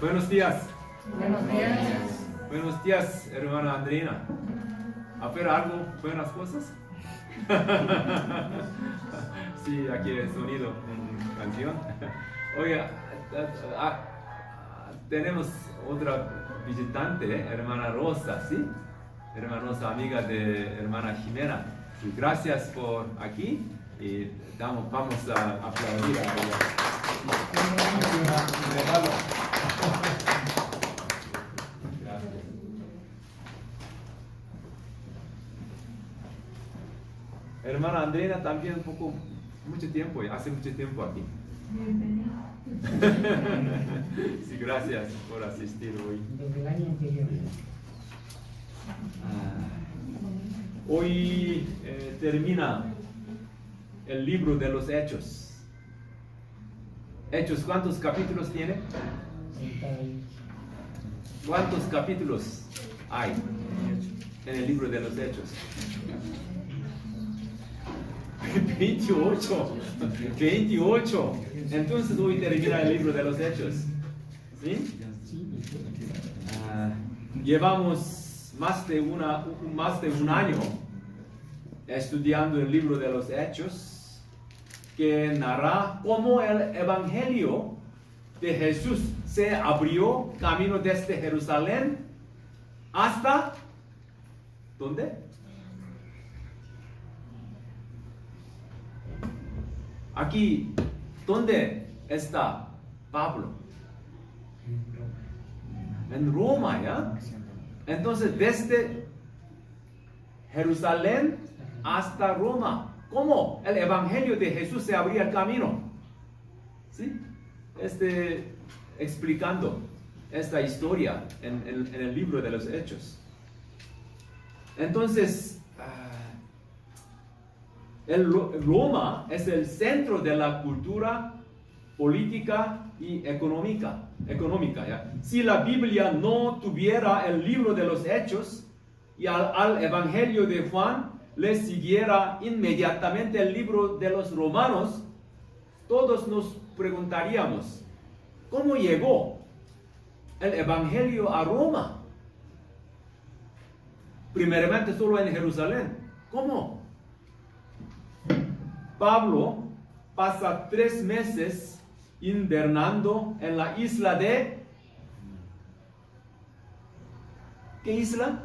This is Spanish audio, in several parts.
Buenos días. Buenos días. Buenos días, hermana Andreina. ¿Hacer algo, buenas cosas? Sí, aquí el sonido en canción. Oiga, tenemos otra visitante, hermana Rosa, ¿sí? Hermana Rosa, amiga de hermana Jimena. Y gracias por aquí y vamos a aplaudir a ella. Un regalo. Gracias. Hermana Andreina también mucho tiempo, hace mucho tiempo aquí. Sí, gracias por asistir hoy. Desde el año anterior. Hoy termina el libro de los Hechos. Hechos, ¿cuántos capítulos tiene? ¿Cuántos capítulos hay en el libro de los Hechos? 28. 28. Entonces hoy termina el libro de los Hechos. ¿Sí? Llevamos más de un año estudiando el libro de los Hechos, que narra cómo el Evangelio de Jesús se abrió camino desde Jerusalén hasta ¿dónde? Aquí, ¿dónde está Pablo? En Roma, ¿ya? Entonces, desde Jerusalén hasta Roma, ¿cómo el Evangelio de Jesús se abría el camino? ¿Sí? Explicando esta historia en el libro de los Hechos. Entonces, Roma es el centro de la cultura política y económica, ¿ya? Si la Biblia no tuviera el libro de los Hechos y al Evangelio de Juan le siguiera inmediatamente el libro de los Romanos, todos nos preguntaríamos, ¿cómo llegó el Evangelio a Roma? Primeramente solo en Jerusalén. ¿Cómo? Pablo pasa 3 meses invernando en la isla de... ¿Qué isla?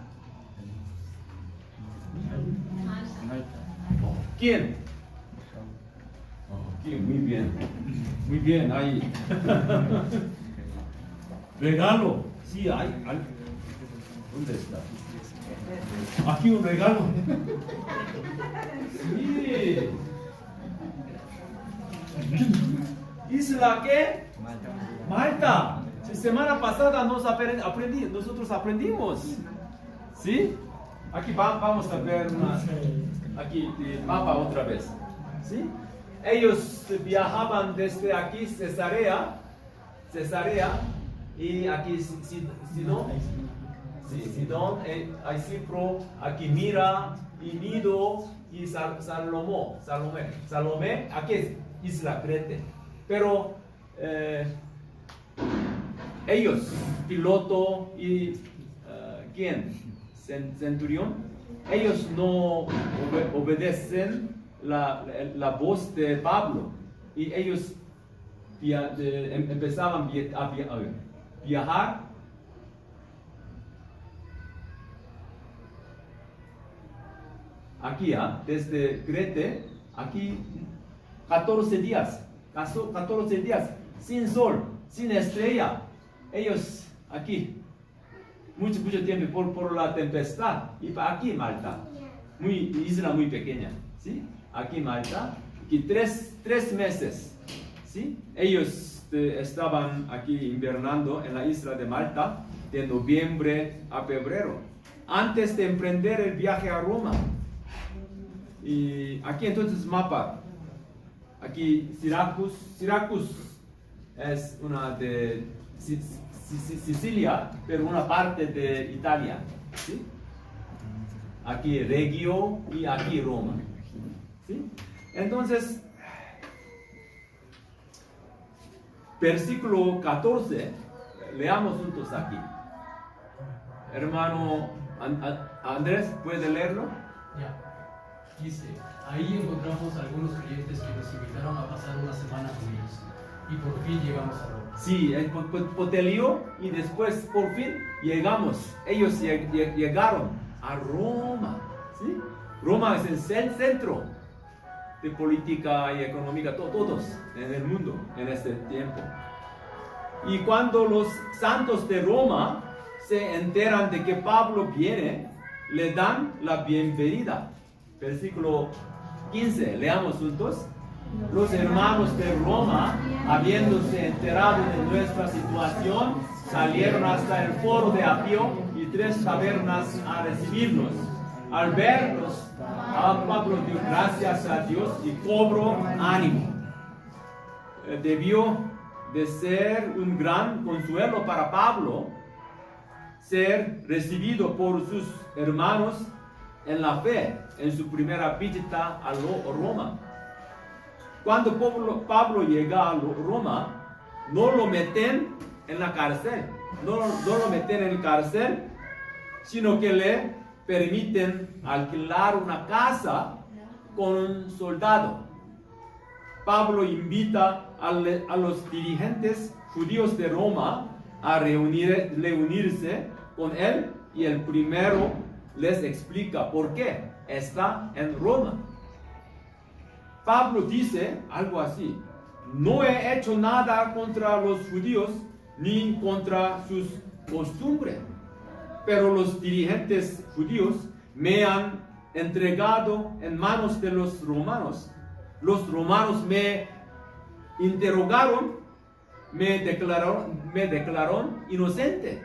¿Quién? ¿Quién? Muy bien, ahí. Regalo. Sí, hay. ¿Dónde está? Aquí un regalo. Sí. ¿Isla qué? Malta. Sí, semana pasada nosotros aprendimos. ¿Sí? Aquí vamos a ver aquí el mapa otra vez. ¿Sí? Ellos viajaban desde aquí, Cesarea, y aquí Sidón, hay Cipro, aquí Mira, y Nido, y Salomé, aquí es Isla Crete. Pero ellos, piloto y ¿quién? Centurión, ellos no obedecen la voz de Pablo y ellos empezaban a viajar aquí, desde Crete, aquí 14 días, sin sol, sin estrella. Ellos aquí, mucho tiempo por la tempestad. Y aquí Malta, isla muy pequeña, ¿sí? Aquí Malta, aquí 3 meses, ¿sí? Ellos estaban aquí invernando en la isla de Malta de noviembre a febrero, antes de emprender el viaje a Roma. Y aquí entonces mapa. Aquí Syracuse es una de Sicilia, pero una parte de Italia, ¿sí? Aquí Regio y aquí Roma, ¿sí? Entonces, versículo 14 leamos juntos aquí. Hermano Andrés, ¿puede leerlo? Ya. Dice, ahí encontramos algunos creyentes que nos invitaron a pasar una semana con ellos. Y por fin llegamos a Roma. Sí, Potelio y después por fin llegamos. Ellos llegaron a Roma. ¿Sí? Roma es el centro de política y económica, todos en el mundo en este tiempo. Y cuando los santos de Roma se enteran de que Pablo viene, le dan la bienvenida. Versículo 15, leamos juntos. Los hermanos de Roma, habiéndose enterado de nuestra situación, salieron hasta el foro de Apio y 3 tabernas a recibirnos. Al vernos, a Pablo dio gracias a Dios y cobró ánimo. Debió de ser un gran consuelo para Pablo ser recibido por sus hermanos en la fe en su primera visita a Roma. Cuando Pablo llega a Roma, no lo meten en la cárcel, no lo meten en la cárcel, sino que le permiten alquilar una casa con un soldado. Pablo invita a los dirigentes judíos de Roma a reunirse con él y el primero les explica por qué está en Roma. Pablo dice algo así: no he hecho nada contra los judíos ni contra sus costumbres, pero los dirigentes judíos me han entregado en manos de los romanos. Los romanos me interrogaron, me declararon inocente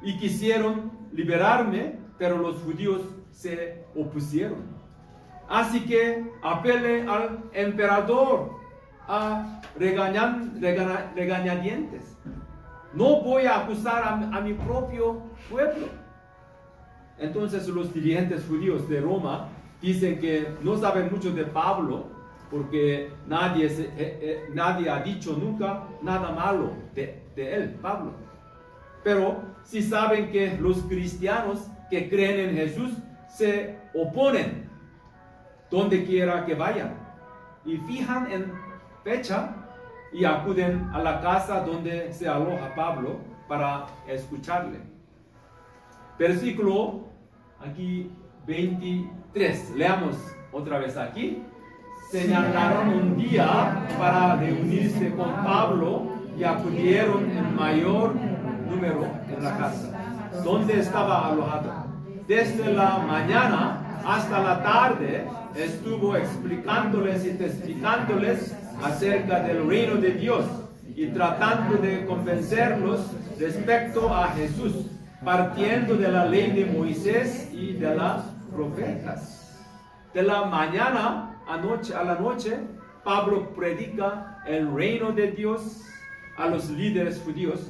y quisieron liberarme, pero los judíos se opusieron. Así que apelé al emperador a regañadientes. No voy a acusar a mi propio pueblo. Entonces los dirigentes judíos de Roma dicen que no saben mucho de Pablo, porque nadie ha dicho nunca nada malo de él, Pablo. Pero sí saben que los cristianos que creen en Jesús se oponen donde quiera que vayan, y fijan en fecha y acuden a la casa donde se aloja Pablo para escucharle. Versículo aquí 23, leamos otra vez aquí. Señalaron un día para reunirse con Pablo y acudieron en mayor número en la casa donde estaba alojado. Desde la mañana hasta la tarde estuvo explicándoles y testificándoles acerca del reino de Dios y tratando de convencerlos respecto a Jesús, partiendo de la ley de Moisés y de las profetas. De la mañana a la noche, Pablo predica el reino de Dios a los líderes judíos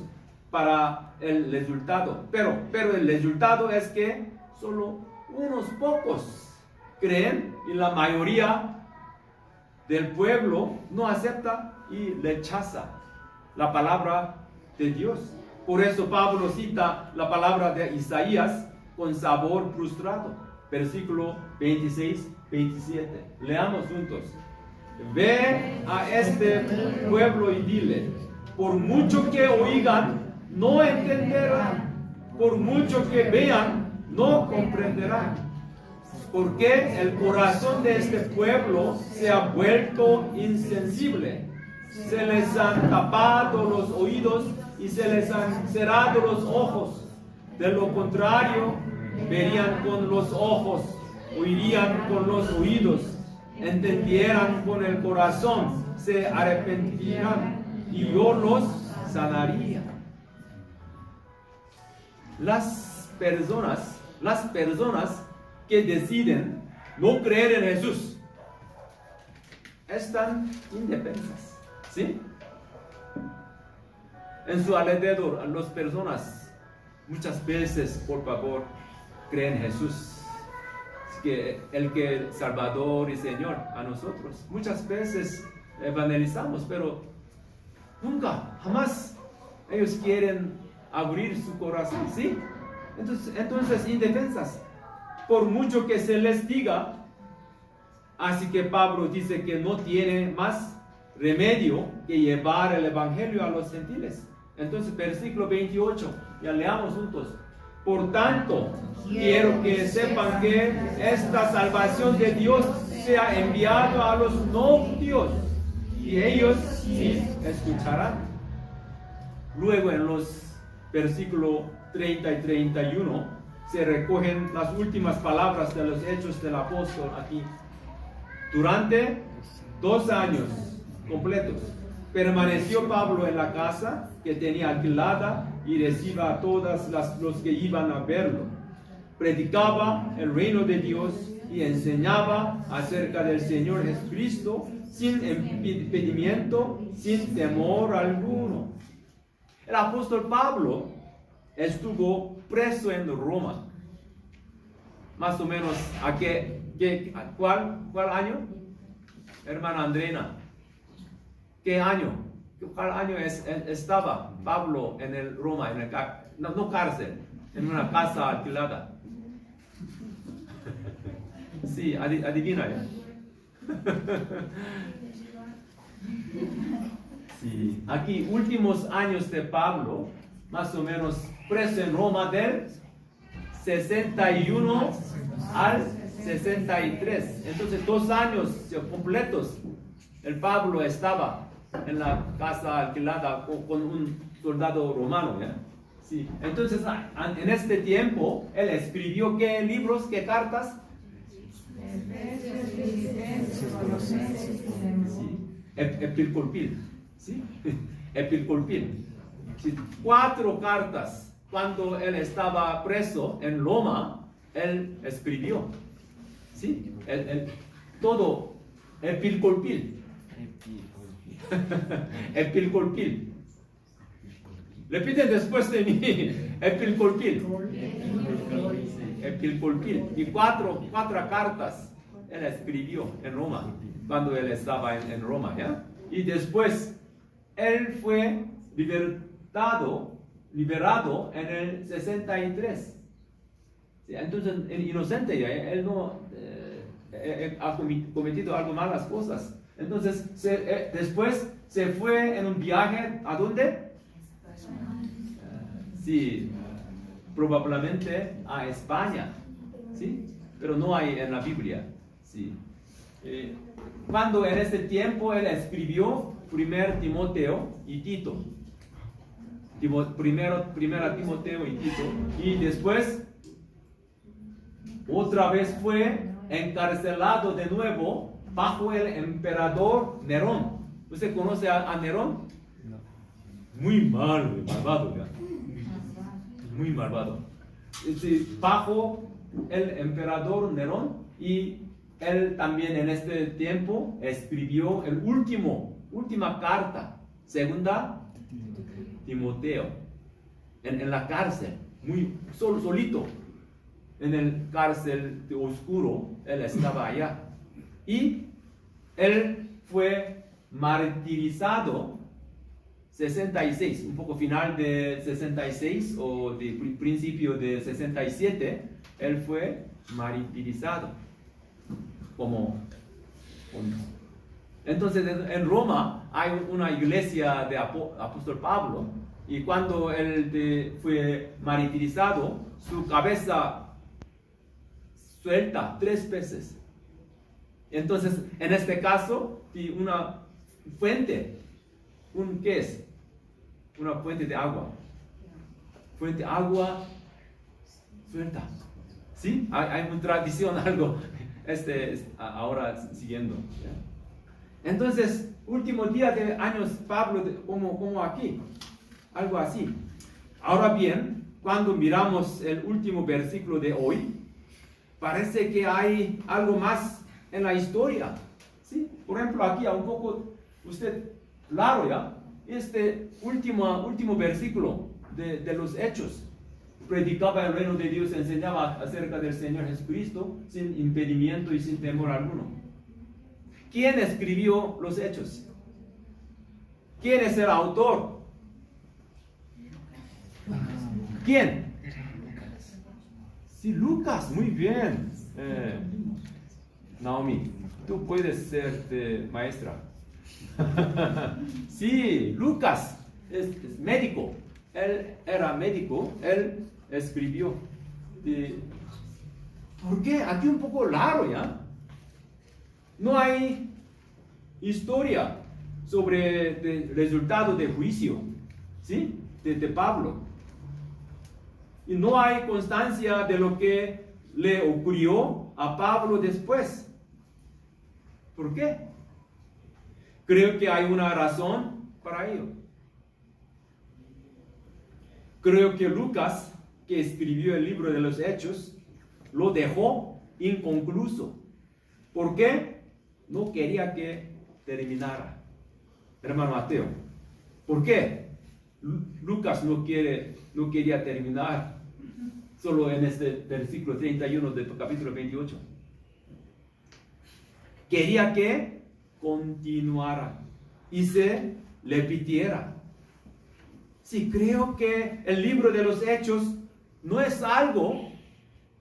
para el resultado. Pero el resultado es que solo unos pocos creen y la mayoría del pueblo no acepta y rechaza la palabra de Dios. Por eso Pablo cita la palabra de Isaías con sabor frustrado. Versículo 26-27. Leamos juntos. Ve a este pueblo y dile: por mucho que oigan, no entenderán. Por mucho que vean, no comprenderán. Porque el corazón de este pueblo se ha vuelto insensible. Se les han tapado los oídos y se les han cerrado los ojos. De lo contrario, verían con los ojos, oirían con los oídos, entendieran con el corazón, se arrepentirán y yo los sanaría. Las personas que deciden no creer en Jesús están indefensas, ¿sí? En su alrededor, las personas muchas veces, por favor, creen en Jesús, que el Salvador y Señor a nosotros. Muchas veces evangelizamos, pero nunca, jamás Ellos quieren abrir su corazón, ¿sí? Entonces indefensas. Por mucho que se les diga, así que Pablo dice que no tiene más remedio que llevar el evangelio a los gentiles. Entonces, versículo 28, ya leamos juntos. Por tanto, quiero que sepan que esta salvación de Dios sea enviada a los no judíos, y ellos sí escucharán. Luego en los versículos 30 y 31 se recogen las últimas palabras de los hechos del apóstol aquí. Durante 2 años completos permaneció Pablo en la casa que tenía alquilada y recibía a todos los que iban a verlo. Predicaba el reino de Dios y enseñaba acerca del Señor Jesucristo sin impedimento, sin temor alguno. El apóstol Pablo estuvo preso en Roma. Más o menos, ¿cuál año? Hermana Andrena, ¿qué año? ¿Cuál año estaba Pablo en el Roma? No cárcel, en una casa alquilada. Sí, adivina ya. Sí, aquí últimos años de Pablo, más o menos preso en Roma del 61 al 63. Entonces 2 años completos el Pablo estaba en la casa alquilada con un soldado romano, ¿ya? Sí. Entonces en este tiempo él escribió ¿qué libros, qué cartas? Sí. Epilcolpil, ¿sí? Epilcolpil. Sí. 4 cartas. Cuando él estaba preso en Roma, él escribió, ¿sí? Todo epilcolpil. Epilcolpil. Repiten después de mí. Epilcolpil. Epilcolpil. Y 4 cartas él escribió en Roma, cuando él estaba en Roma, ¿ya? Y después él fue liberado en el 63. ¿Sí? Entonces, inocente ya, él no ha cometido algo malas cosas. Entonces, después se fue en un viaje, ¿a dónde? Sí, probablemente a España, ¿sí? Pero no hay en la Biblia, ¿sí? Cuando en este tiempo él escribió 1 Timoteo y Tito. Primera Timoteo y Tito. Y después, otra vez fue encarcelado de nuevo bajo el emperador Nerón. ¿Usted conoce a Nerón? No. Muy malvado, ¿ya? Muy malvado. Bajo el emperador Nerón, y él también en este tiempo escribió última carta, 2 Timoteo, en la cárcel, muy solito, en el cárcel de oscuro, él estaba allá. Y él fue martirizado 66, un poco final de 66 o de principio de 67, él fue martirizado. Entonces en Roma hay una iglesia de apóstol Pablo, y cuando él fue martirizado, su cabeza suelta 3 veces. Entonces en este caso, una fuente, ¿qué es? Una fuente de agua. Fuente de agua suelta. ¿Sí? Hay una tradición, algo. Ahora siguiendo. ¿Ya? Entonces, último día de años Pablo, como aquí. Algo así. Ahora bien, cuando miramos el último versículo de hoy, parece que hay algo más en la historia. ¿Sí? Por ejemplo, aquí un poco, claro ya, último versículo de los Hechos. Predicaba el reino de Dios, enseñaba acerca del Señor Jesucristo sin impedimento y sin temor alguno. ¿Quién escribió los Hechos? ¿Quién es el autor? ¿Quién? Sí, Lucas, muy bien. Naomi, tú puedes ser maestra. Sí, Lucas es médico. Él era médico, él escribió. ¿Por qué? Aquí un poco raro, ¿ya? No hay historia sobre el resultado del juicio, ¿sí? De Pablo. Y no hay constancia de lo que le ocurrió a Pablo después. ¿Por qué? Creo que hay una razón para ello. Creo que Lucas, que escribió el libro de los Hechos, lo dejó inconcluso. ¿Por qué? No quería que terminara. Hermano Mateo, ¿por qué? Lucas no quería terminar solo en este versículo 31 del capítulo 28. Quería que continuara y se repitiera. Sí, creo que el libro de los Hechos no es algo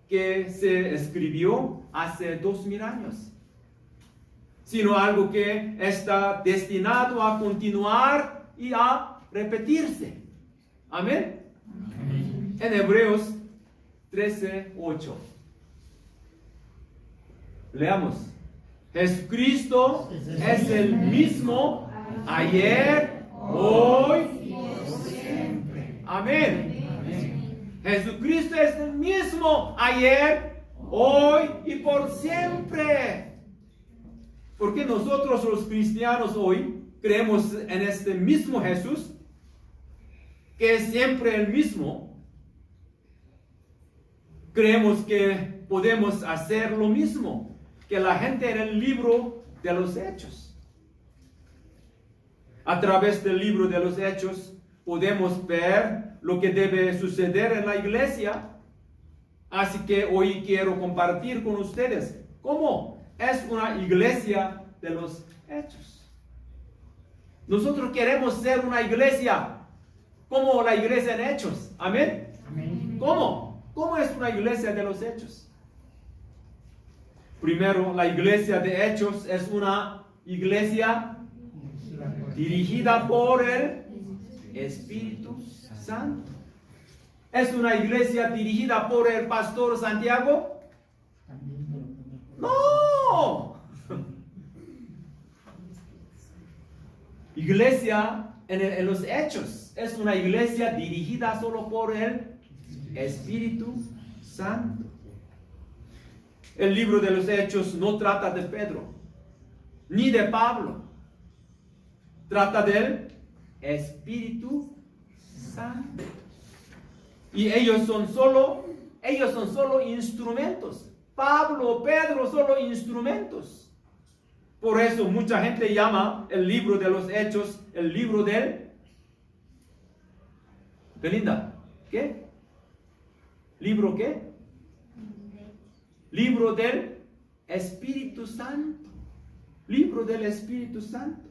que se escribió hace 2000 años, sino algo que está destinado a continuar y a repetirse. Amén. Amén. En Hebreos 13:8. Leamos. Jesucristo es el mismo ayer, hoy y por siempre. Amén. Amén. Jesucristo es el mismo ayer, hoy y por siempre. Porque nosotros los cristianos hoy creemos en este mismo Jesús, que es siempre el mismo. Creemos que podemos hacer lo mismo que la gente en el libro de los Hechos. A través del libro de los Hechos podemos ver lo que debe suceder en la iglesia. Así que hoy quiero compartir con ustedes cómo es una iglesia de los Hechos. Nosotros queremos ser una iglesia como la iglesia en Hechos. Amén. Amén. ¿Cómo? ¿Cómo es una iglesia de los Hechos? Primero, la iglesia de Hechos es una iglesia dirigida por el Espíritu Santo. ¿Es una iglesia dirigida por el pastor Santiago? No. Iglesia en los Hechos es una iglesia dirigida solo por el Espíritu Santo. El libro de los Hechos no trata de Pedro, ni de Pablo. Trata del Espíritu Santo. Y ellos son solo instrumentos. Pablo, Pedro, solo instrumentos. Por eso mucha gente llama el libro de los Hechos el libro del... Belinda, ¿qué? ¿Libro qué? Libro del Espíritu Santo. Libro del Espíritu Santo.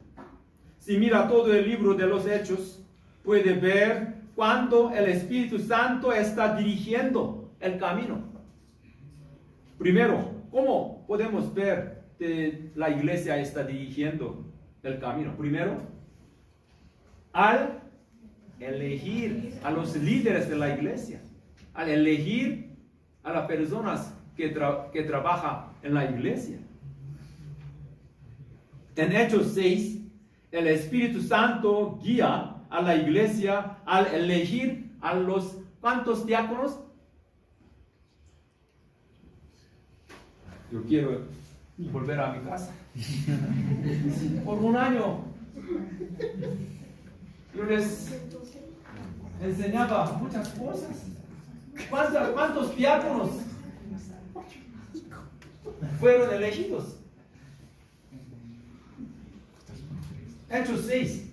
Si mira todo el libro de los Hechos, puede ver cuando el Espíritu Santo está dirigiendo el camino. Primero, ¿cómo podemos ver que la iglesia está dirigiendo el camino? Primero, al elegir a los líderes de la iglesia, al elegir a las personas que trabajan en la iglesia. En Hechos 6, el Espíritu Santo guía a la iglesia al elegir a los ¿cuántos diáconos? Yo quiero volver a mi casa. Por un año yo les enseñaba muchas cosas. ¿Cuántos diáconos fueron elegidos? Hechos 6.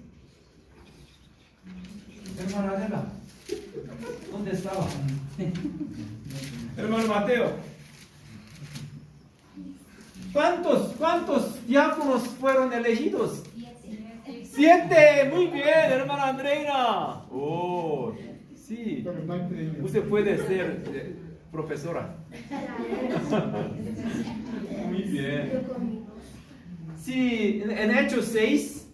Hermana Adela, ¿dónde estaba? Hermano Mateo, ¿cuántos diáconos fueron elegidos? 7. Muy bien, hermana Andreina. Oh, Sí, Pero no hay premio. usted puede ser profesora. Muy bien. Sí, en Hechos 6,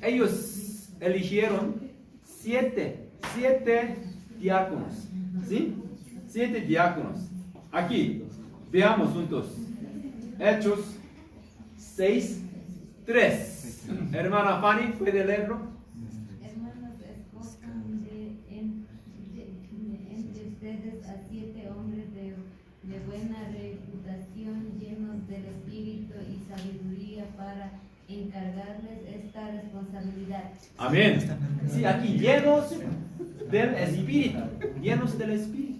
ellos eligieron siete diáconos. ¿Sí? 7 diáconos. Aquí, veamos juntos. Hechos 6, 3. Hermana Fanny, ¿puede leerlo? Hermanos, escojan entre ustedes a 7 hombres de buena reputación, llenos del espíritu y sabiduría, para encargarles esta responsabilidad. Amén. Sí, aquí llenos del espíritu. Llenos del espíritu.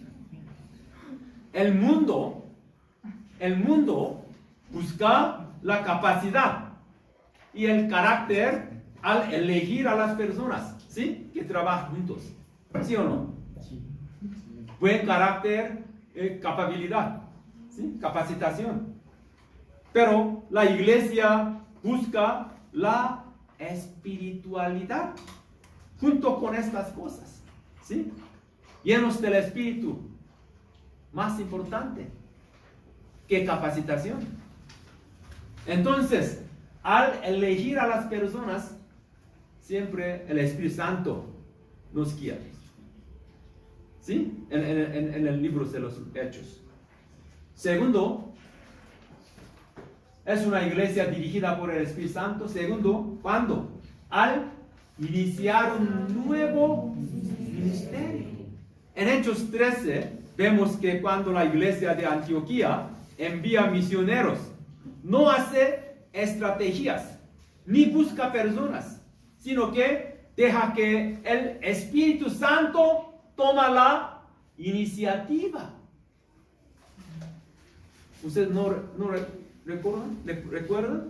El mundo busca la capacidad y el carácter al elegir a las personas, ¿sí? Que trabajan juntos, ¿sí o no? Buen carácter, capacidad, ¿sí? Capacitación. Pero la iglesia busca la espiritualidad junto con estas cosas, ¿sí? Llenos del espíritu, más importante que capacitación. Entonces, al elegir a las personas, siempre el Espíritu Santo nos guía. ¿Sí? En el libro de los Hechos. Segundo, es una iglesia dirigida por el Espíritu Santo. Segundo, ¿cuándo? Al iniciar un nuevo ministerio. En Hechos 13 vemos que cuando la iglesia de Antioquía envía misioneros, no hace estrategias, ni busca personas, sino que deja que el Espíritu Santo toma la iniciativa. ¿Ustedes no recuerdan?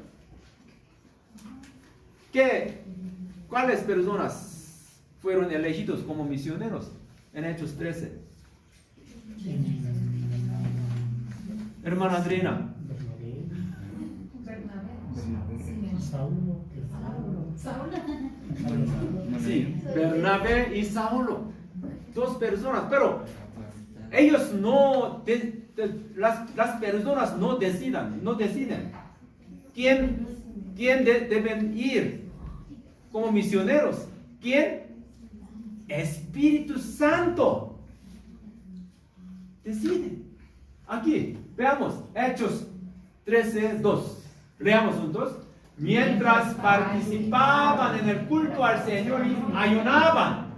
¿Cuáles personas fueron elegidos como misioneros en Hechos 13? Hermana Adriana. Sí, Bernabé y Saulo. 2 personas, pero ellos no, las personas no deciden quién deben ir como misioneros. ¿Quién? Espíritu Santo decide. Aquí, veamos, Hechos 13:2. Leamos juntos. Mientras participaban en el culto al Señor y ayunaban,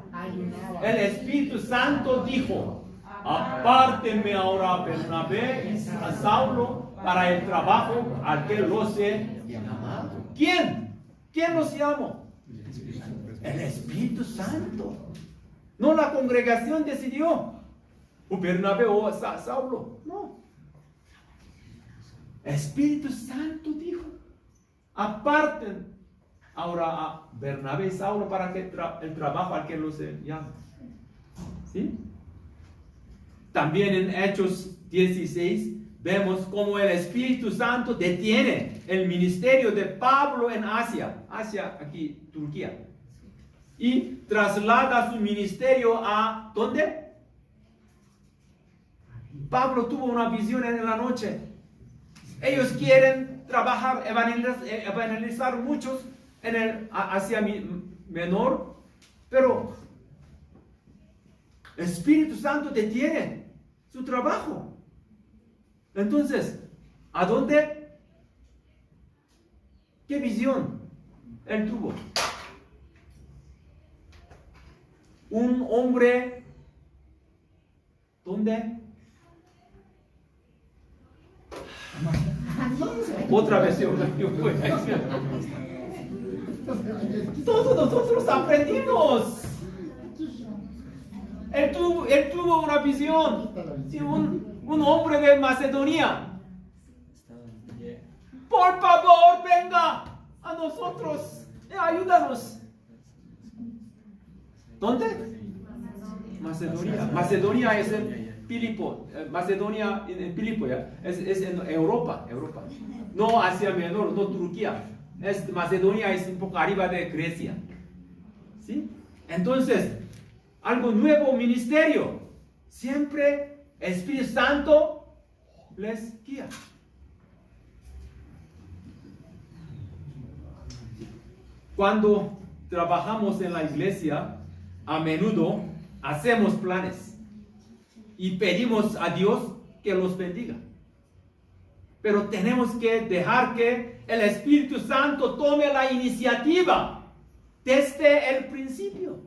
el Espíritu Santo dijo: apártenme ahora a Bernabé y a Saulo para el trabajo al que los he llamado. ¿Quién? ¿Quién los llamó? El Espíritu Santo. No la congregación decidió. O Bernabé o Saulo. No. Espíritu Santo dijo: aparten ahora a Bernabé y Saulo para que el trabajo al que los llama. ¿Sí? También en Hechos 16 vemos cómo el Espíritu Santo detiene el ministerio de Pablo en Asia, aquí, Turquía, y traslada su ministerio a ¿dónde? Pablo tuvo una visión en la noche. Ellos quieren trabajar, evangelizar muchos en el Asia Menor, pero el Espíritu Santo detiene su trabajo. Entonces, ¿a dónde? ¿Qué visión él tuvo? Un hombre, ¿dónde? Otra vez todos nosotros aprendimos. Él tuvo una visión. Sí, un hombre de Macedonia. Por favor, venga a nosotros. Ayúdanos. ¿Dónde? Macedonia. Macedonia es en Filipo. Macedonia en Filipo, ¿ya? Es en Europa. No Asia Menor, no Turquía. Macedonia es un poco arriba de Grecia. ¿Sí? Entonces, algo nuevo, ministerio. Siempre Espíritu Santo les guía. Cuando trabajamos en la iglesia, a menudo hacemos planes y pedimos a Dios que los bendiga. Pero tenemos que dejar que el Espíritu Santo tome la iniciativa desde el principio.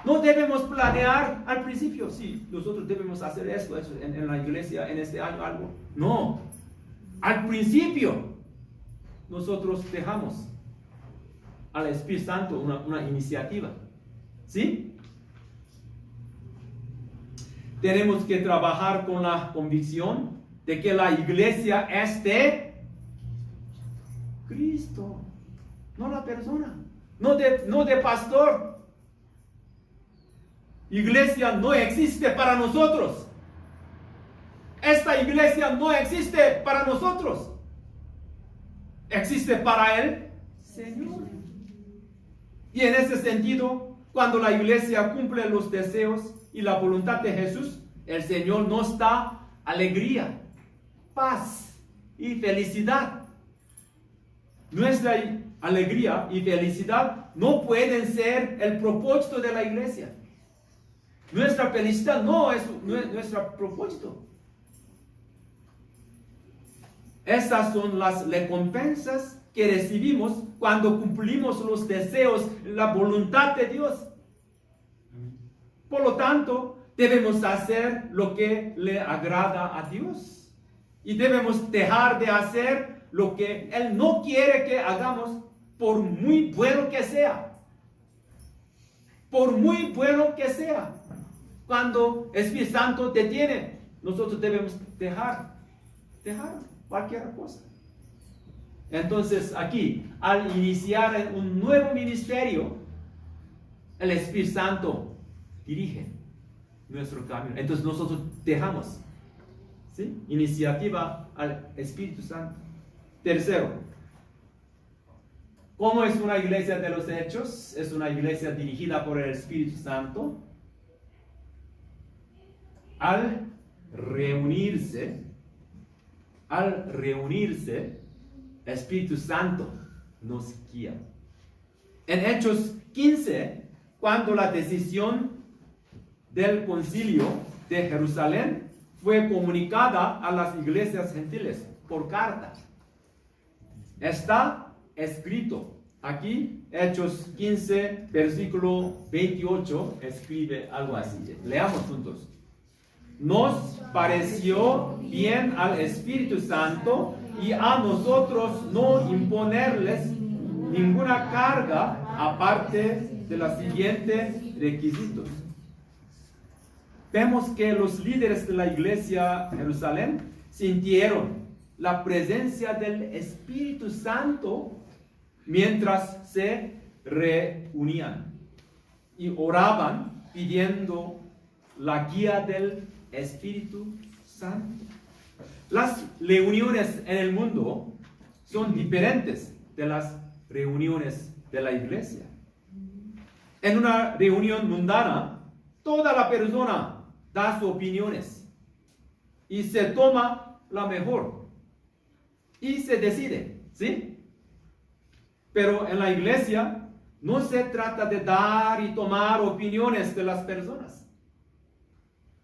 No debemos planear al principio. Sí, nosotros debemos hacer esto en la iglesia en este año algo. No. Al principio nosotros dejamos al Espíritu Santo una iniciativa. ¿Sí? Tenemos que trabajar con la convicción de que la iglesia es de Cristo, no la persona, no de pastor. Iglesia no existe para nosotros. Esta iglesia no existe para nosotros. Existe para el Señor. Y en ese sentido, cuando la iglesia cumple los deseos y la voluntad de Jesús, el Señor nos da alegría, paz y felicidad. Nuestra alegría y felicidad no pueden ser el propósito de la iglesia. Nuestra felicidad no es nuestro propósito. Estas son las recompensas que recibimos cuando cumplimos los deseos, la voluntad de Dios. Por lo tanto, debemos hacer lo que le agrada a Dios. Y debemos dejar de hacer lo que Él no quiere que hagamos, por muy bueno que sea. Por muy bueno que sea. Cuando el Espíritu Santo te tiene, nosotros debemos dejar cualquier cosa. Entonces aquí, al iniciar un nuevo ministerio, el Espíritu Santo dirige nuestro camino. Entonces nosotros dejamos, ¿sí?, iniciativa al Espíritu Santo. Tercero, ¿cómo es una iglesia de los hechos? Es una iglesia dirigida por el Espíritu Santo. Al reunirse, el Espíritu Santo nos guía. En Hechos 15, cuando la decisión del concilio de Jerusalén fue comunicada a las iglesias gentiles por carta, está escrito aquí, Hechos 15, versículo 28, escribe algo así. Leamos juntos. Nos pareció bien al Espíritu Santo y a nosotros no imponerles ninguna carga aparte de los siguientes requisitos. Vemos que los líderes de la iglesia de Jerusalén sintieron la presencia del Espíritu Santo mientras se reunían y oraban pidiendo la guía del Espíritu Santo. Las reuniones en el mundo son diferentes de las reuniones de la iglesia. En una reunión mundana, toda la persona da sus opiniones y se toma la mejor y se decide, ¿sí? Pero en la iglesia no se trata de dar y tomar opiniones de las personas,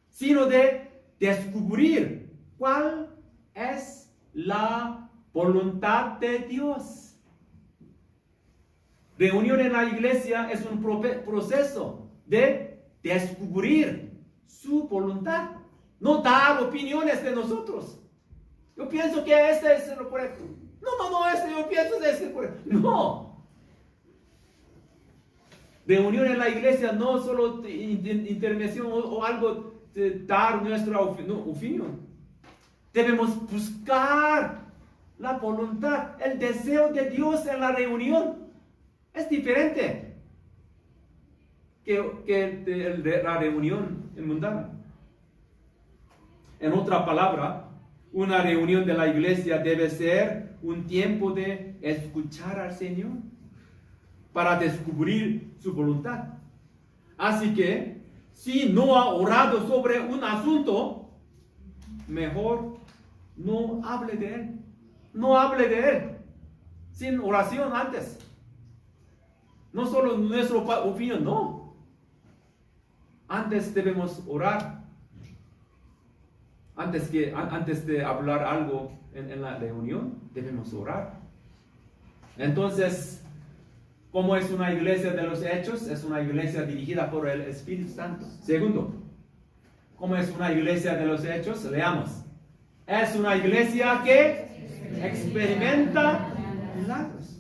sino de descubrir cuál es la voluntad de Dios. Reunión en la iglesia es un proceso de descubrir su voluntad, no dar opiniones de nosotros. Yo pienso que este es lo correcto. Yo pienso que este es lo correcto. No. Reunión en la iglesia no solo intervención o algo de dar nuestra opinión. Debemos buscar la voluntad, el deseo de Dios en la reunión. Es diferente que la reunión mundana. En otra palabra, una reunión de la iglesia debe ser un tiempo de escuchar al Señor para descubrir su voluntad. Así que, si no ha orado sobre un asunto, mejor no hable de él. No hable de él sin oración antes. No solo nuestra opinión, no. Antes debemos orar. Antes de hablar algo en la reunión, debemos orar. Entonces, ¿cómo es una iglesia de los hechos? Es una iglesia dirigida por el Espíritu Santo. Segundo, ¿cómo es una iglesia de los hechos? Leamos. Es una iglesia que experimenta milagros.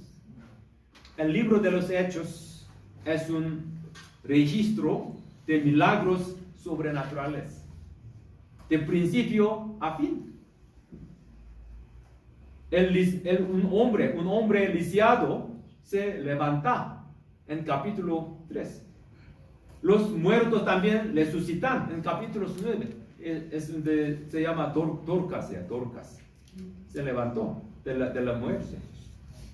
El libro de los hechos es un registro de milagros sobrenaturales. De principio a fin. Un hombre lisiado se levanta en capítulo 3. Los muertos también resucitan en capítulo 9. Es donde se llama Dorcas. Se levantó de la muerte.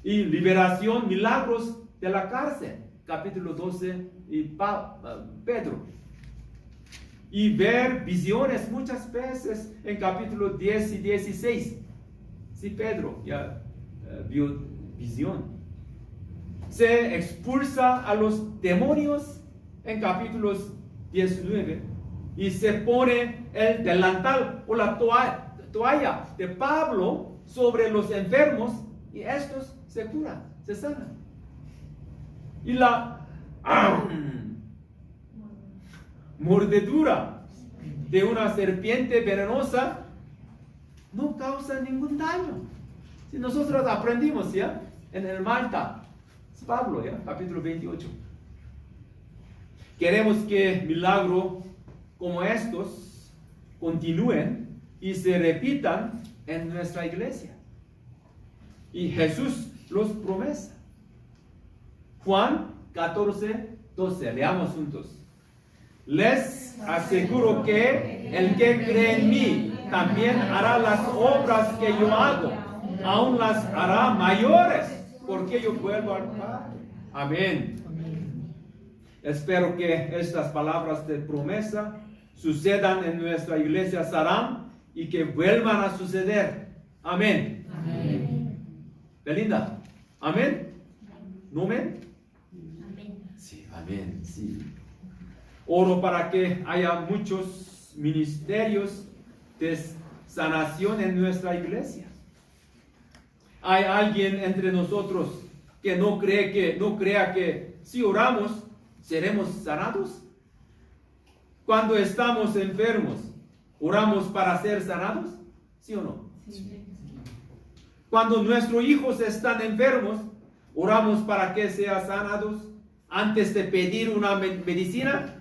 Y liberación, milagros de la cárcel. Capítulo 12 y Pedro. Y ver visiones muchas veces en capítulo 10 y 16. Sí, Pedro ya vio visión. Se expulsa a los demonios en capítulos 19 y se pone el delantal o la toalla de Pablo sobre los enfermos y estos se curan, se sanan. Y la mordedura de una serpiente venenosa no causa ningún daño. Si nosotros aprendimos ya en el Malta, Pablo, ya, capítulo 28. Queremos que milagros como estos continúen y se repitan en nuestra iglesia. Y Jesús los promete. Juan 14:12. Leamos juntos. Les aseguro que el que cree en mí también hará las obras que yo hago, aún las hará mayores, porque yo vuelvo al Padre. Amén. Espero que estas palabras de promesa sucedan en nuestra iglesia Saram y que vuelvan a suceder. Amén. Amén. Belinda. Amén. ¿No amén? Amén. Sí, amén. Sí. Oro para que haya muchos ministerios de sanación en nuestra iglesia. ¿Hay alguien entre nosotros que no crea que si oramos seremos sanados? Cuando estamos enfermos, ¿oramos para ser sanados? ¿Sí o no? Sí. Cuando nuestros hijos están enfermos, ¿oramos para que sean sanados antes de pedir una medicina?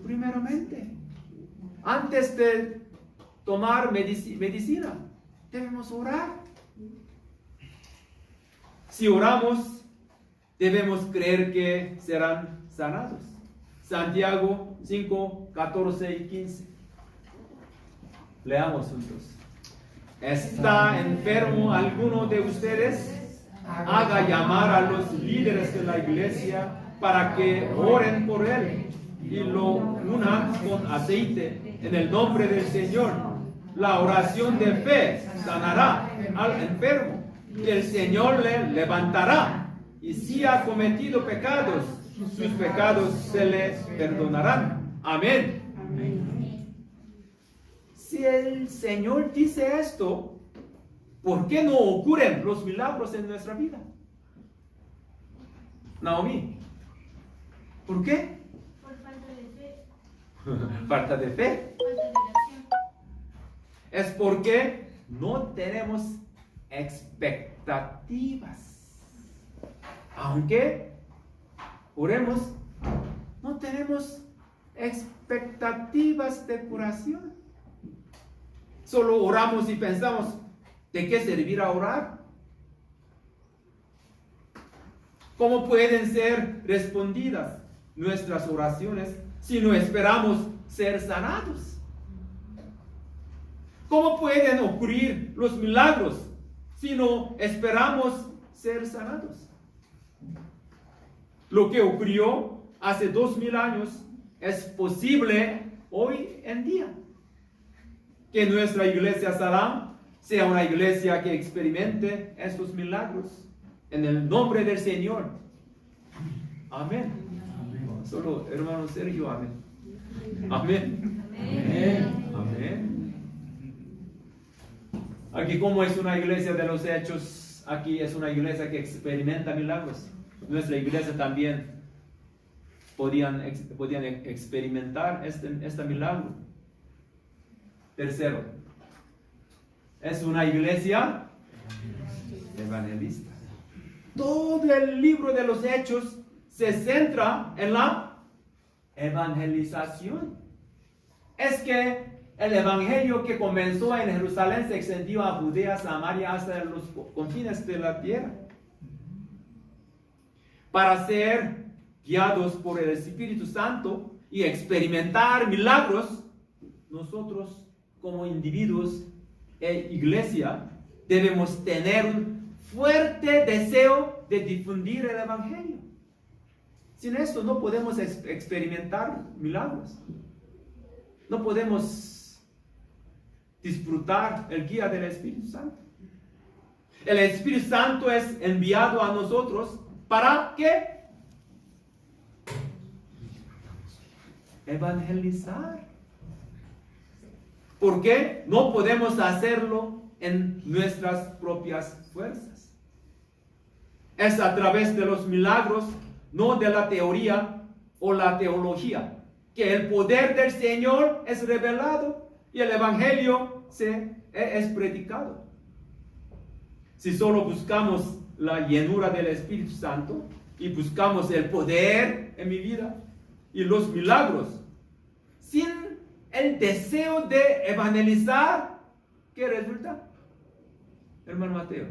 Primeramente, antes de tomar medicina, debemos orar. Si oramos, debemos creer que serán sanados. Santiago 5, 14 y 15. Leamos juntos. ¿Está enfermo alguno de ustedes? Haga llamar a los líderes de la iglesia para que oren por él y lo unan con aceite en el nombre del Señor. La oración de fe sanará al enfermo y el Señor le levantará. Y si ha cometido pecados, sus pecados se le perdonarán. Amén. Si el Señor dice esto, ¿por qué no ocurren los milagros en nuestra vida? Naomi, ¿por qué? Por falta de fe. Falta de fe. Falta de oración. Es porque no tenemos expectativas. Aunque oremos, no tenemos expectativas de curación. Solo oramos y pensamos, ¿de qué servirá orar? ¿Cómo pueden ser respondidas nuestras oraciones si no esperamos ser sanados? ¿Cómo pueden ocurrir los milagros si no esperamos ser sanados? Lo que ocurrió hace 2000 años es posible hoy en día. Que nuestra iglesia Salam sea una iglesia que experimente estos milagros en el nombre del Señor. Amén. Solo hermano Sergio, amén. Amén. Amén. Aquí como es una iglesia de los hechos, aquí es una iglesia que experimenta milagros. Nuestra iglesia también podían experimentar este milagro. Tercero, es una iglesia evangelista. Todo el libro de los hechos se centra en la evangelización. Es que el evangelio que comenzó en Jerusalén se extendió a Judea, Samaria, hasta los confines de la tierra. Para ser guiados por el Espíritu Santo y experimentar milagros, nosotros como individuos e iglesia debemos tener un fuerte deseo de difundir el evangelio. Sin esto no podemos experimentar milagros. No podemos disfrutar el guía del Espíritu Santo. El Espíritu Santo es enviado a nosotros ¿para qué? Evangelizar. ¿Por qué? No podemos hacerlo en nuestras propias fuerzas. Es a través de los milagros, no de la teoría o la teología, que el poder del Señor es revelado y el evangelio es predicado. Si solo buscamos la llenura del Espíritu Santo y buscamos el poder en mi vida y los milagros, sin el deseo de evangelizar, ¿qué resulta? Hermano Mateo,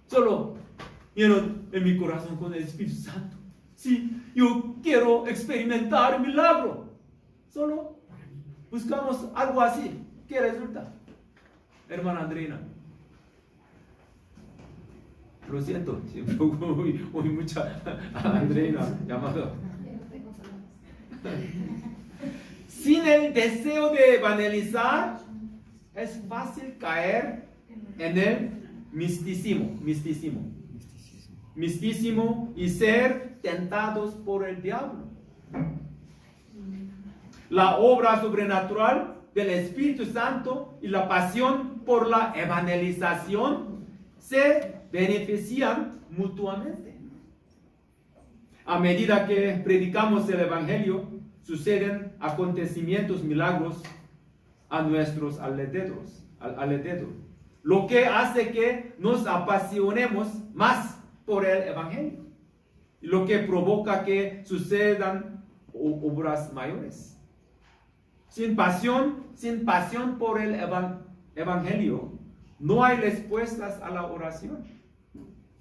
solo lleno en mi corazón con el Espíritu Santo. Sí, yo quiero experimentar el milagro. Solo buscamos algo así. ¿Qué resulta? Hermana Andrina. Lo siento, siempre oí mucha Andrina llamada. Sin el deseo de evangelizar, es fácil caer en el misticismo y ser tentados por el diablo. La obra sobrenatural del Espíritu Santo y la pasión por la evangelización se benefician mutuamente. A medida que predicamos el Evangelio, suceden acontecimientos, milagros a nuestros alrededores, lo que hace que nos apasionemos más por el Evangelio, lo que provoca que sucedan obras mayores. Sin pasión por el Evangelio, no hay respuestas a la oración,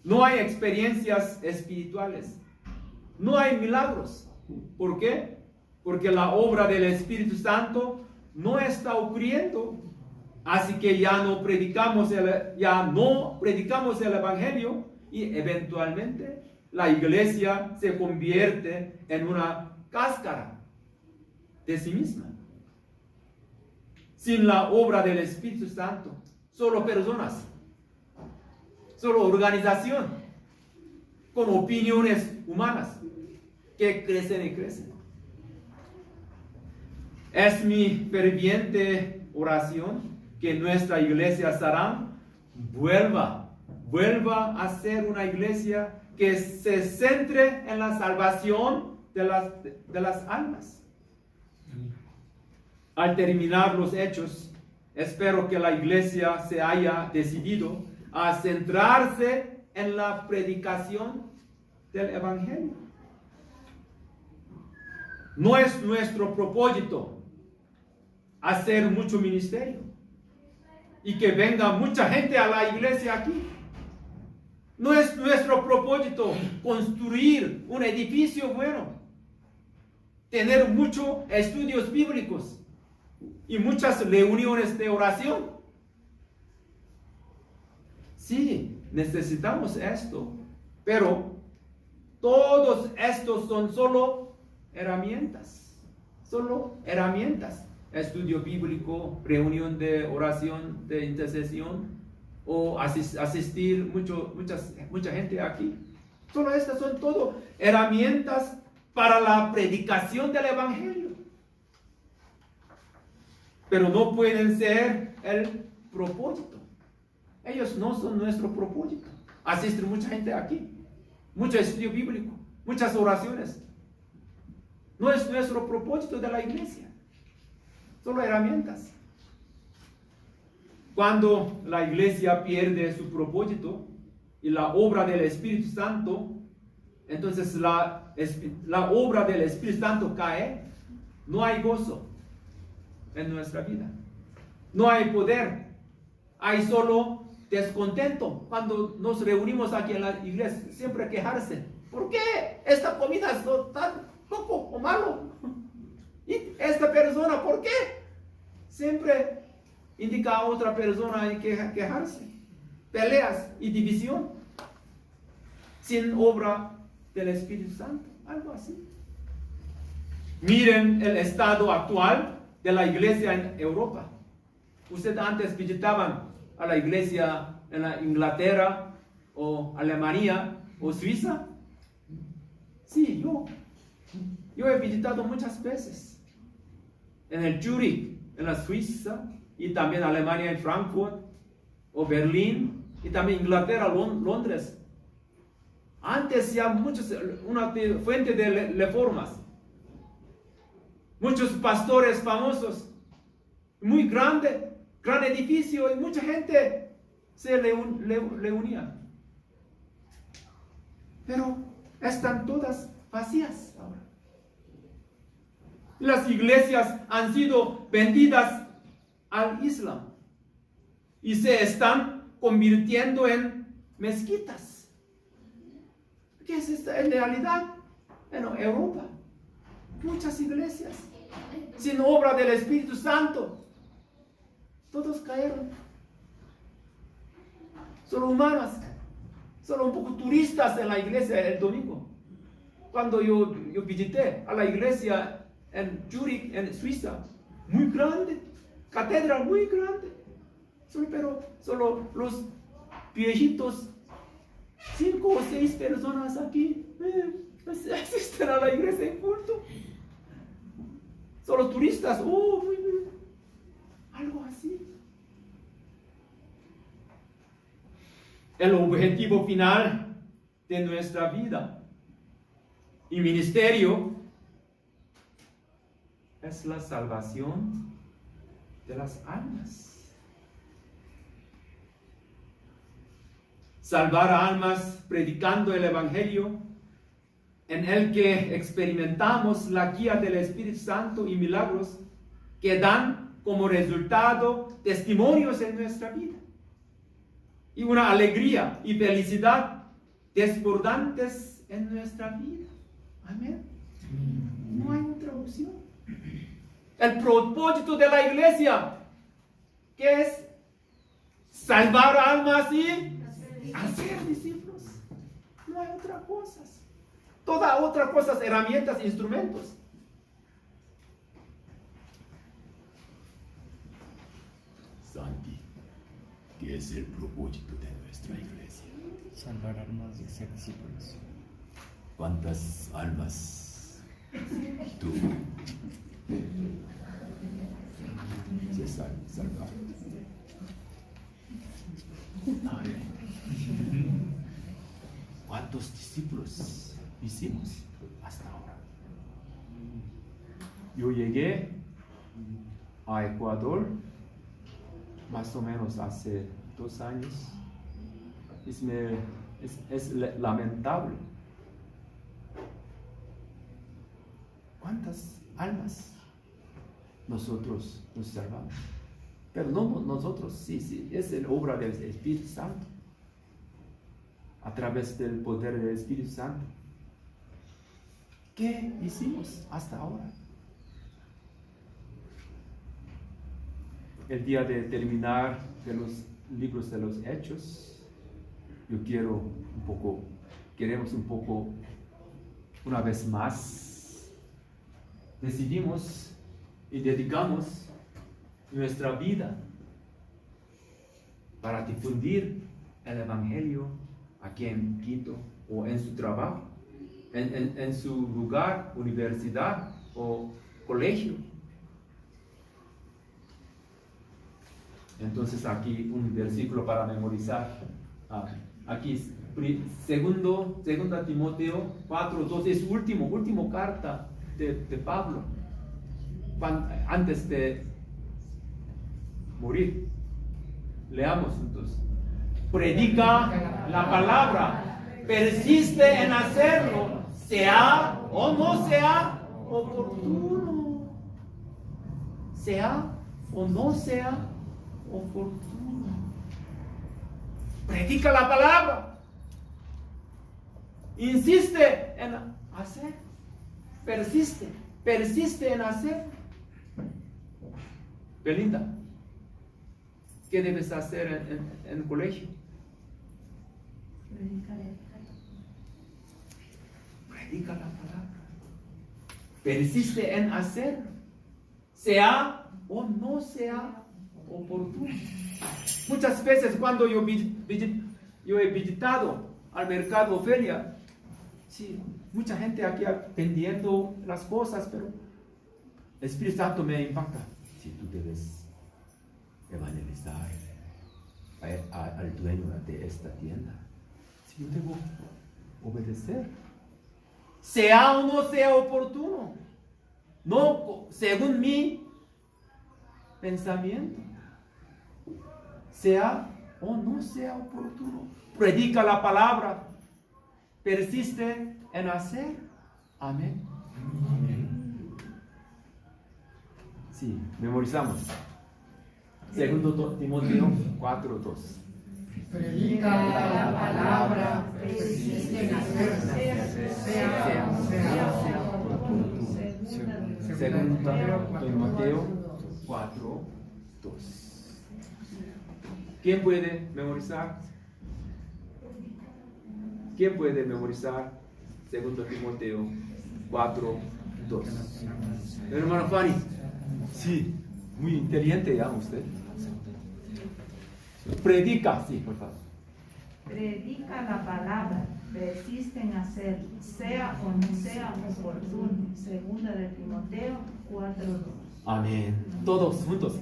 no hay experiencias espirituales, no hay milagros. ¿Por qué? Porque la obra del Espíritu Santo no está ocurriendo. Así que ya no predicamos el Evangelio y eventualmente la iglesia se convierte en una cáscara de sí misma. Sin la obra del Espíritu Santo, solo personas, solo organización, con opiniones humanas que crecen y crecen. Es mi ferviente oración que nuestra iglesia Saram vuelva a ser una iglesia que se centre en la salvación de las almas. Al terminar los hechos, espero que la iglesia se haya decidido a centrarse en la predicación del Evangelio. No es nuestro propósito hacer mucho ministerio y que venga mucha gente a la iglesia aquí. No es nuestro propósito construir un edificio bueno, tener muchos estudios bíblicos y muchas reuniones de oración. Sí, necesitamos esto, pero Todos estos son solo herramientas. Solo herramientas. Estudio bíblico, reunión de oración, de intercesión, o asistir mucha gente aquí. Solo estas son todo herramientas para la predicación del Evangelio. Pero no pueden ser el propósito. Ellos no son nuestro propósito. Asiste mucha gente aquí. Mucho estudio bíblico. Muchas oraciones. No es nuestro propósito de la iglesia. Solo herramientas. Cuando la iglesia pierde su propósito y la obra del Espíritu Santo, entonces la obra del Espíritu Santo cae, no hay gozo en nuestra vida. No hay poder. Hay solo descontento. Cuando nos reunimos aquí en la iglesia, siempre quejarse. ¿Por qué esta comida es tan poco o malo? ¿Y esta persona por qué? Siempre indica a otra persona y quejarse. Peleas y división. Sin obra del Espíritu Santo. Algo así. Miren el estado actual de la iglesia en Europa. Ustedes antes visitaban a la iglesia en la Inglaterra o Alemania o Suiza. Sí, yo he visitado muchas veces en el Zurich, en la Suiza, y también Alemania en Frankfurt o Berlín, y también Inglaterra, Londres. Antes ya una fuente de reformas, muchos pastores famosos, muy grande, gran edificio, y mucha gente se le unía. Pero están todas vacías ahora. Las iglesias han sido vendidas al Islam y se están convirtiendo en mezquitas. ¿Qué es esto? En realidad, en Europa, muchas iglesias sin obra del Espíritu Santo, todos cayeron. Solo humanas, solo un poco turistas en la iglesia el domingo. Cuando yo visité a la iglesia en Zurich, en Suiza, muy grande, catedral muy grande, pero solo los viejitos, 5 o 6 personas aquí asisten a la iglesia en culto. Solo turistas, algo así. El objetivo final de nuestra vida y ministerio es la salvación de las almas. Salvar almas predicando el Evangelio, en el que experimentamos la guía del Espíritu Santo y milagros que dan como resultado testimonios en nuestra vida. Y una alegría y felicidad desbordantes en nuestra vida. Amén. No hay otra opción. El propósito de la iglesia, que es salvar almas y hacer discípulos. No hay otra cosa. Toda otra cosa, herramientas, instrumentos. Santi, ¿qué es el propósito de nuestra iglesia? Salvar almas y hacer discípulos. ¿Cuántas almas tú se salvar? ¿Cuántos discípulos hicimos hasta ahora? Yo llegué a Ecuador más o menos hace 2 años. Es lamentable. ¿Cuántas almas nosotros nos salvamos? Pero no nosotros, sí, es la obra del Espíritu Santo. A través del poder del Espíritu Santo. ¿Qué hicimos hasta ahora? El día de terminar de los libros de los Hechos, queremos un poco una vez más, decidimos y dedicamos nuestra vida para difundir el Evangelio aquí en Quito o en su trabajo, en su lugar, universidad o colegio. Entonces aquí un versículo para memorizar. Aquí segunda Timoteo 4:2 es último carta de Pablo antes de morir. Leamos entonces. Predica la palabra, persiste en hacerlo, sea o no sea oportuno. Sea o no sea oportuno. Predica la palabra. Insiste en hacer. Persiste en hacer. Belinda, ¿qué debes hacer en el colegio? Predica la palabra. Persiste en hacer. Sea o no sea oportuno. Muchas veces cuando yo he visitado al mercado o feria, sí, mucha gente aquí vendiendo las cosas, pero el Espíritu Santo me impacta. Si tú debes evangelizar al dueño de esta tienda, si yo debo obedecer, sea o no sea oportuno, no según mi pensamiento, sea o no sea oportuno. Predica la palabra, persiste en hacer. Amén. Sí, memorizamos. Segundo Timoteo 4:2. Predica la palabra, persiste en hacer, sea o no sea oportuno. Segundo Timoteo 4:2. ¿Quién puede memorizar? ¿Quién puede memorizar? Segundo Timoteo 4:2. Hermano Fanny. Sí, muy inteligente ya usted. Predica, sí, por favor. Predica la palabra, persiste en hacer, sea o no sea oportuno. Segunda de Timoteo 4:2. Amén. Todos juntos.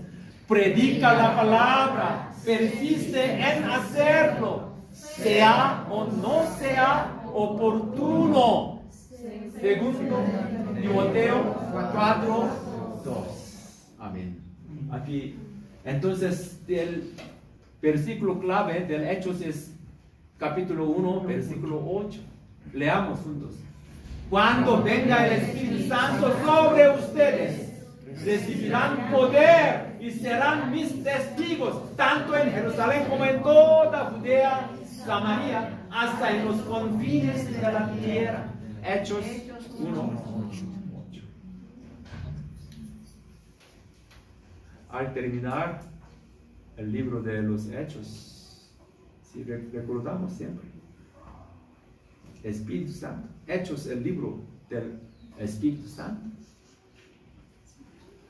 Predica la palabra, persiste en hacerlo, sea o no sea oportuno. Segundo Timoteo 4:2. Amén. Aquí, entonces, el versículo clave del Hechos es capítulo 1, versículo 8. Leamos juntos. Cuando venga el Espíritu Santo sobre ustedes, recibirán poder y serán mis testigos, tanto en Jerusalén como en toda Judea, Samaria, hasta en los confines de la tierra. Hechos 1:8. Al terminar el libro de los Hechos, si recordamos siempre, Espíritu Santo. Hechos, el libro del Espíritu Santo.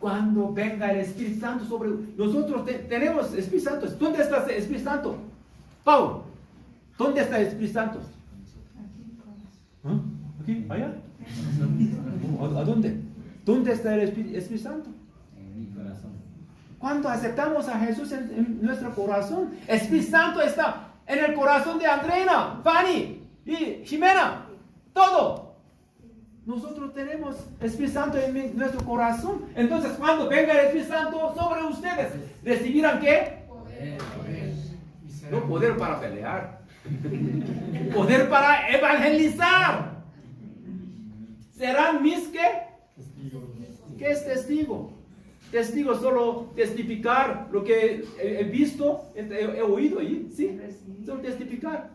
Cuando venga el Espíritu Santo sobre nosotros, tenemos Espíritu Santo. ¿Dónde está el Espíritu Santo? Pablo, ¿dónde está el Espíritu Santo? ¿Ah? ¿Aquí? ¿Allá? ¿A dónde? ¿Dónde está el Espíritu Santo? En mi corazón. Cuando aceptamos a Jesús en nuestro corazón, el Espíritu Santo está en el corazón de Andreina, Fanny y Jimena. Todo. Nosotros tenemos Espíritu Santo en nuestro corazón. Entonces, cuando venga el Espíritu Santo sobre ustedes, ¿recibirán qué? Poder. No poder para pelear. Poder para evangelizar. ¿Serán mis qué? ¿Qué es testigo? Testigo solo testificar lo que he visto, he oído ahí, ¿sí? Solo testificar.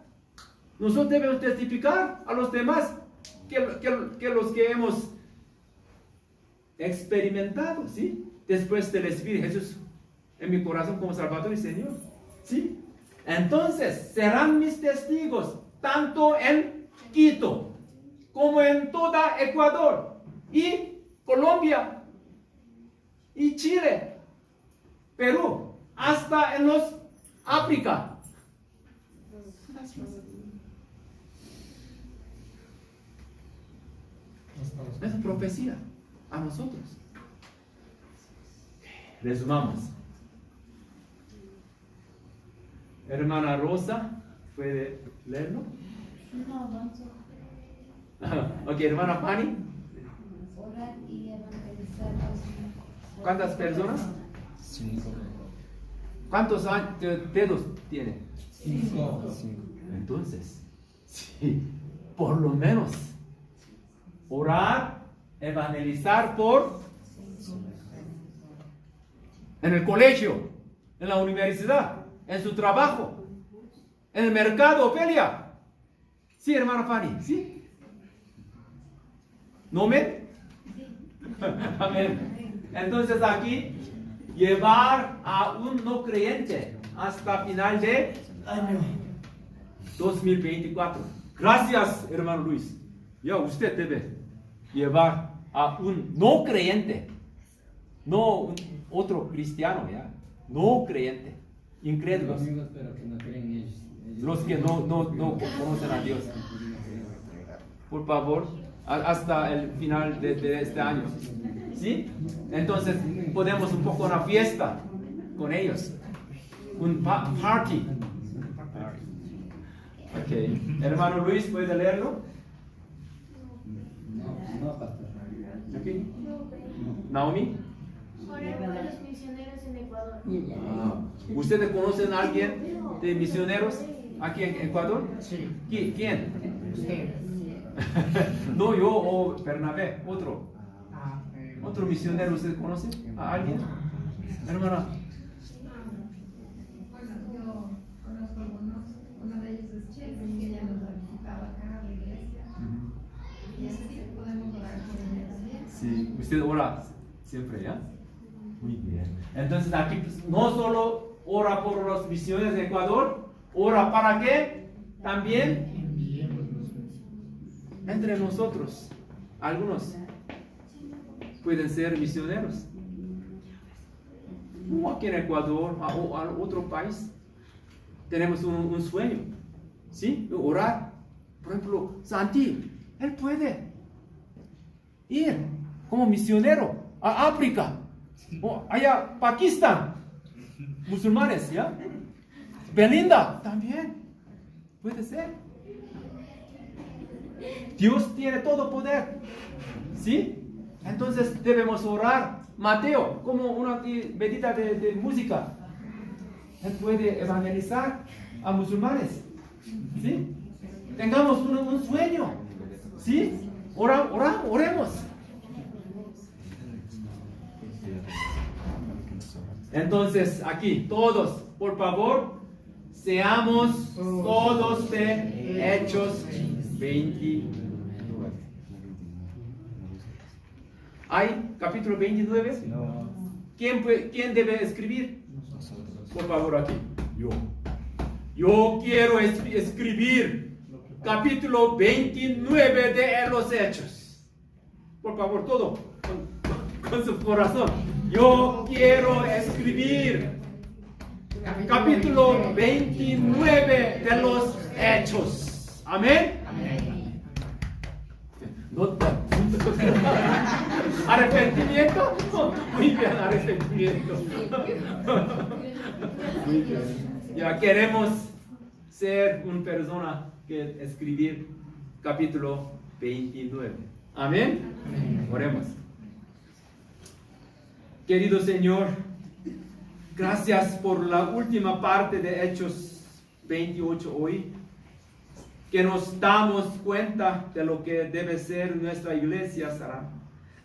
Nosotros debemos testificar a los demás que los que hemos experimentado, ¿sí? Después de recibir a Jesús en mi corazón como Salvador y Señor, ¿sí? Entonces, serán mis testigos tanto en Quito, como en toda Ecuador y Colombia y Chile, Perú, hasta en los África. Es profecía a nosotros. Resumamos. Hermana Rosa, ¿puede leerlo? Ok, hermana Fanny. Orar y evangelizar los... ¿Cuántas personas? 5. ¿Cuántos dedos tiene? 5. Entonces, sí, por lo menos orar, evangelizar por en el colegio, en la universidad, en su trabajo, en el mercado, Ofelia. Sí, hermana Fanny, ¿sí? ¿No me? Amén. Entonces aquí, llevar a un no creyente hasta final de año 2024. Gracias, hermano Luis. Ya usted debe llevar a un no creyente, no un otro cristiano, ya, no creyente, incrédulos, Pero que no creen ellos. los que no conocen a Dios. Por favor, hasta el final de este año. ¿Sí? Entonces podemos un poco una fiesta con ellos, un party. Ok, hermano Luis, ¿puede leerlo? No, pastor. Aquí. Naomi. Orar por los misioneros en Ecuador. ¿Ustedes conocen a alguien de misioneros aquí en Ecuador? Sí. ¿Quién? Usted. No, yo o Bernabé, otro. Ah, ¿Otro misionero usted conoce? ¿A alguien? Hermana. Bueno, yo conozco algunos, uno de ellos es Chelsea, que ella nos ha visitado acá a la iglesia. Y así podemos orar por ella también. Sí, usted ora siempre, ¿ya? Muy bien. Entonces aquí pues, no solo ora por los misioneros de Ecuador, ora para qué? También entre nosotros, algunos pueden ser misioneros. No aquí en Ecuador, a otro país. Tenemos un sueño, ¿sí? Orar. Por ejemplo, Santi, él puede ir como misionero a África, o allá Pakistán, musulmanes, ¿ya? Belinda, también, puede ser. Dios tiene todo poder, ¿sí? Entonces debemos orar. Mateo, como una bendita de música, él puede evangelizar a musulmanes, ¿sí? Tengamos un sueño, ¿sí? Oremos. Entonces, aquí, todos, por favor, seamos todos de Hechos 29. ¿Hay capítulo 29? No. ¿Quién debe escribir? Por favor, aquí. Yo quiero escribir capítulo 29 de los Hechos. Por favor, todo con su corazón. Yo quiero escribir capítulo 29 de los Hechos. Amén. ¿Arrepentimiento? Muy bien, arrepentimiento. Muy bien. Ya queremos ser una persona que escribir capítulo 29. Amén. Oremos. Querido Señor, gracias por la última parte de Hechos 28 hoy, que nos damos cuenta de lo que debe ser nuestra iglesia, Sara.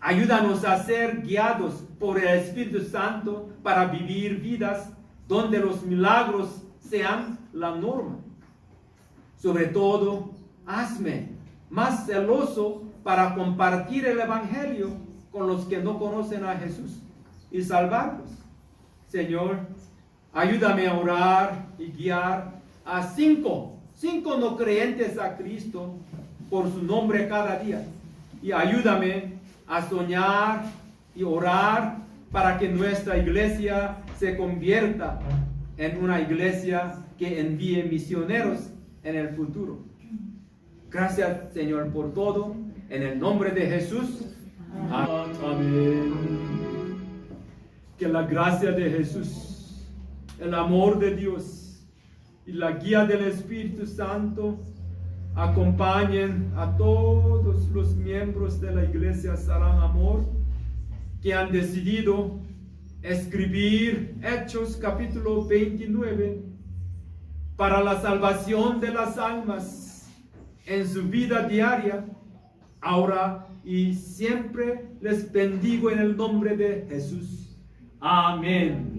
Ayúdanos a ser guiados por el Espíritu Santo para vivir vidas donde los milagros sean la norma. Sobre todo, hazme más celoso para compartir el Evangelio con los que no conocen a Jesús y salvarlos. Señor, ayúdame a orar y guiar a cinco no creyentes a Cristo por su nombre cada día. Y ayúdame a soñar y orar para que nuestra iglesia se convierta en una iglesia que envíe misioneros en el futuro. Gracias, Señor, por todo. En el nombre de Jesús. Amén. Que la gracia de Jesús, el amor de Dios y la guía del Espíritu Santo acompañen a todos los miembros de la Iglesia Sarán Amor que han decidido escribir Hechos capítulo 29 para la salvación de las almas en su vida diaria, ahora y siempre. Les bendigo en el nombre de Jesús. Amén.